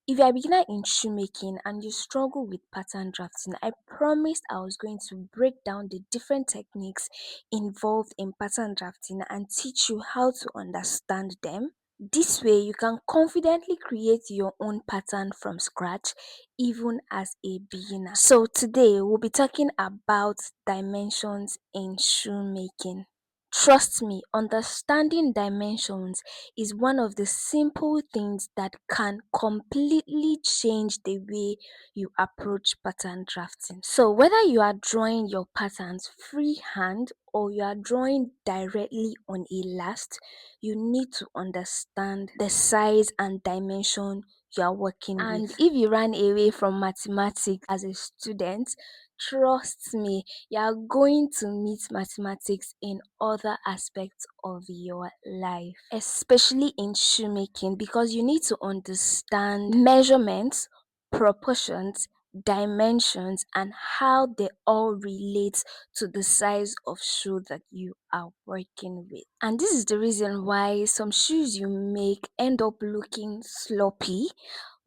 If you're a beginner in shoemaking and you struggle with pattern drafting, I promised I was going to break down the different techniques involved in pattern drafting and teach you how to understand them. This way, you can confidently create your own pattern from scratch, even as a beginner. So, today we'll be talking about dimensions in shoemaking. Trust me, understanding dimensions is one of the simple things that can completely change the way you approach pattern drafting. So, whether you are drawing your patterns freehand or you are drawing directly on a last, you need to understand the size and dimension you are working with. And if you ran away from mathematics as a student, trust me, you are going to meet mathematics in other aspects of your life, especially in shoemaking, because you need to understand measurements, proportions, dimensions, and how they all relate to the size of shoe that you are working with. And this is the reason why some shoes you make end up looking sloppy,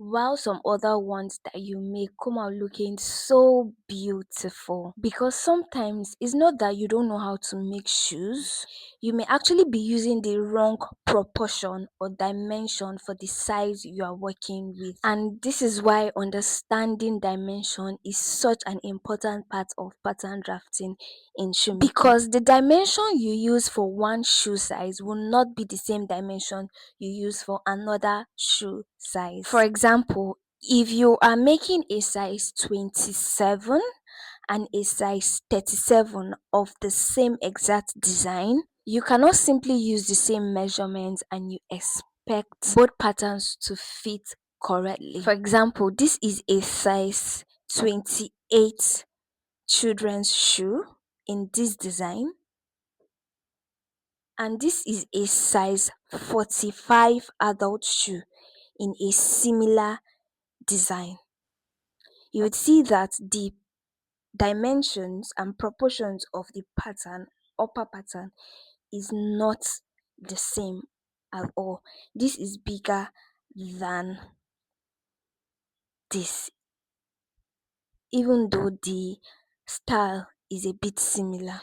while some other ones that you make come out looking so beautiful. Because sometimes it's not that you don't know how to make shoes, you may actually be using the wrong proportion or dimension for the size you are working with. And this is why understanding dimension is such an important part of pattern drafting in shoemaking, because the dimension you use for one shoe size will not be the same dimension you use for another shoe size. For example, if you are making a size 27 and a size 37 of the same exact design, you cannot simply use the same measurements and you expect both patterns to fit correctly. For example, this is a size 28 children's shoe in this design, and this is a size 45 adult shoe in a similar design. You would see that the dimensions and proportions of the upper pattern, is not the same at all. This is bigger than this, even though the style is a bit similar.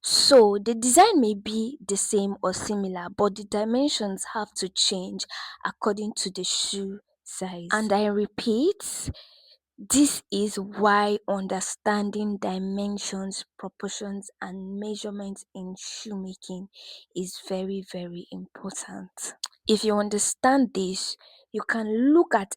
So the design may be the same or similar, but the dimensions have to change according to the shoe size. And I repeat, this is why understanding dimensions, proportions, and measurements in shoemaking is very, very important. If you understand this, you can look at